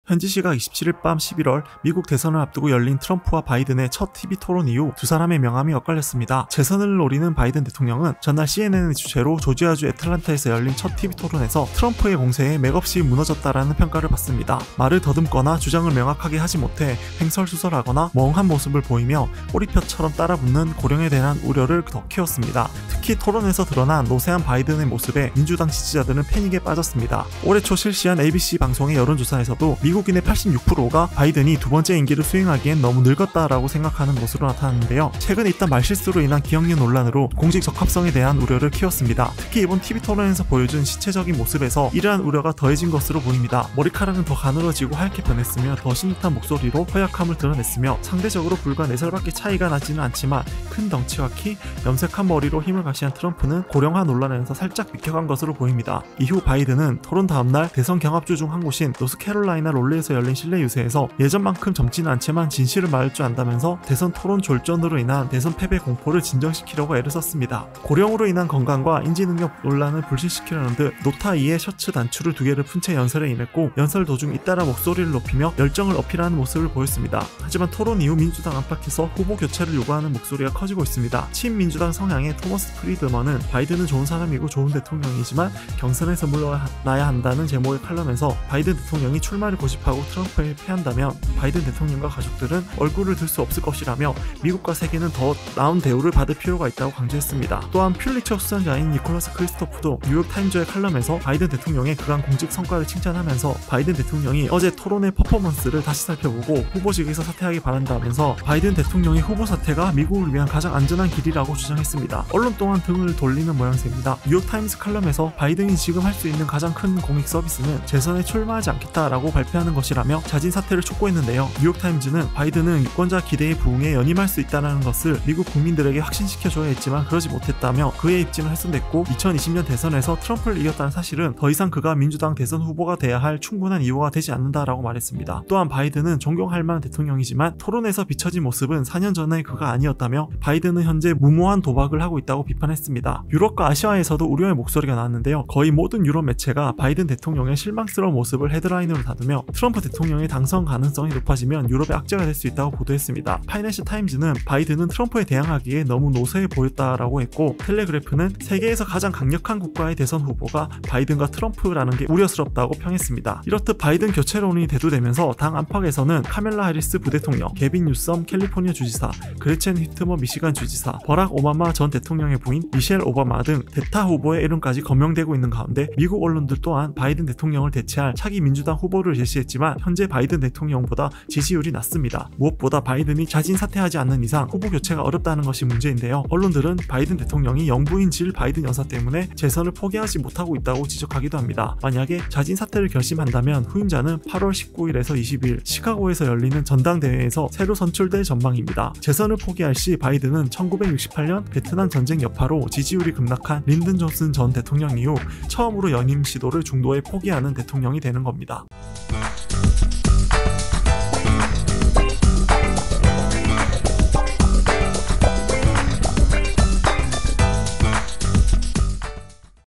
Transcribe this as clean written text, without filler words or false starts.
현지 시각 27일 밤 11월 미국 대선을 앞두고 열린 트럼프와 바이든의 첫 TV 토론 이후 두 사람의 명함이 엇갈렸습니다. 재선을 노리는 바이든 대통령은 전날 CNN의 주최로 조지아주 애틀란타에서 열린 첫 TV 토론에서 트럼프의 공세에 맥없이 무너졌다라는 평가를 받습니다. 말을 더듬거나 주장을 명확하게 하지 못해 횡설수설하거나 멍한 모습을 보이며 꼬리표처럼 따라붙는 고령에 대한 우려를 더 키웠습니다. 특히 토론에서 드러난 노쇠한 바이든의 모습에 민주당 지지자들은 패닉에 빠졌습니다. 올해 초 실시한 ABC 방송의 여론조사에서도 미국인의 86%가 바이든이 두 번째 임기를 수행하기엔 너무 늙었다라고 생각하는 것으로 나타났는데요. 최근 있던 말실수로 인한 기억력 논란으로 공직 적합성에 대한 우려를 키웠습니다. 특히 이번 TV 토론에서 보여준 시체적인 모습에서 이러한 우려가 더해진 것으로 보입니다. 머리카락은 더 가늘어지고 하얗게 변했으며 더 심각한 목소리로 허약함을 드러냈으며 상대적으로 불과 4살밖에 차이가 나지는 않지만 큰 덩치와 키, 염색한 머리로 힘을 과시한 트럼프는 고령화 논란에서 살짝 비켜간 것으로 보입니다. 이후 바이든은 토론 다음날 대선 경합주 중 한 곳인 노스캐롤라이나 롤리에서 열린 실내 유세에서 예전만큼 젊지는 않지만 진실을 말할 줄 안다면서 대선 토론 졸전으로 인한 대선 패배 공포를 진정시키려고 애를 썼습니다. 고령으로 인한 건강과 인지능력 논란을 불식시키려는 듯 노타 2의 셔츠 단추를 2개를 푼 채 연설에 임했고 연설 도중 잇따라 목소리를 높이며 열정을 어필하는 모습을 보였습니다. 하지만 토론 이후 민주당 안팎에서 후보 교체를 요구하는 목소리가 커지고 있습니다. 친민주당 성향의 토머스 프리드먼은 바이든은 좋은 사람이고 좋은 대통령이지만 경선에서 물러나야 한다는 제목의 칼럼에서 바이든 대통령이 출마를 고집하고 트럼프에 패한다면 바이든 대통령과 가족들은 얼굴을 들 수 없을 것이라며 미국과 세계는 더 나은 대우를 받을 필요가 있다고 강조했습니다. 또한 퓰리처 수상자인 니콜라스 크리스토프도 뉴욕타임즈의 칼럼에서 바이든 대통령의 그간 공직 성과를 칭찬하면서 바이든 대통령이 어제 토론의 퍼포먼스를 다시 살펴보고 후보직에서 사퇴하기 바란다면서 바이든 대통령의 후보 사퇴가 미국을 위한 가장 안전한 길이라고 주장했습니다. 언론 또한 등을 돌리는 모양새입니다. 뉴욕타임스 칼럼에서 바이든이 지금 할 수 있는 가장 큰 공익 서비스는 재선에 출마하지 않겠다라고 발표하는 것이라며 자진 사퇴를 촉구했는데요. 뉴욕타임즈는 바이든은 유권자 기대에 부응해 연임할 수 있다는 것을 미국 국민들에게 확신시켜줘야 했지만 그러지 못했다며 그의 입증을 훼손됐고 2020년 대선에서 트럼프를 이겼다는 사실은 더 이상 그가 민주당 대선 후보가 돼야 할 충분한 이유가 되지 않는다라고 말했습니다. 또한 바이든은 존경할 만한 대통령이지만 토론에서 비춰진 모습은 4년 전의 그가 아니었다며 바이든은 현재 무모한 도박을 하고 있다고 비판했습니다. 유럽과 아시아에서도 우려의 목소리가 나왔는데요. 거의 모든 유럽 매체가 바이든 대통령의 실망스러운 모습을 헤드라인으로 다루며 트럼프 대통령의 당선 가능성이 높아지면 유럽의 악재가 될 수 있다고 보도했습니다. 파이낸셜 타임즈는 바이든은 트럼프에 대항하기에 너무 노쇠해 보였다라고 했고 텔레그래프는 세계에서 가장 강력한 국가의 대선 후보가 바이든과 트럼프라는 게 우려스럽다고 평했습니다. 이렇듯 바이든 교체론이 대두되면서 당 안팎에서는 카멜라 해리스 부대통령, 게빈 뉴섬 캘리포니아 주지사, 그레첸 휘트머 미시간 주지사, 버락 오바마 전 대통령의 부인 미셸 오바마 등 대타 후보의 이름까지 거명되고 있는 가운데 미국 언론들 또한 바이든 대통령을 대체할 차기 민주당 후보를 제시했지만 현재 바이든 대통령보다 지지율이 낮습니다. 무엇보다 바이든이 자진 사퇴하지 않는 이상 후보 교체가 어렵다는 것이 문제인데요. 언론들은 바이든 대통령이 영부인 질 바이든 여사 때문에 재선을 포기하지 못하고 있다고 지적하기도 합니다. 만약에 자진 사퇴를 결심한다면 후임자는 8월 19일에서 20일 시카고에서 열리는 전당대회에서 새로 선출될 전망입니다. 재선을 포기할 시 바이든은 1968년 베트남 전쟁 여파로 지지율이 급락한 린든 존슨 전 대통령 이후 처음으로 연임 시도를 중도에 포기하는 대통령이 되는 겁니다.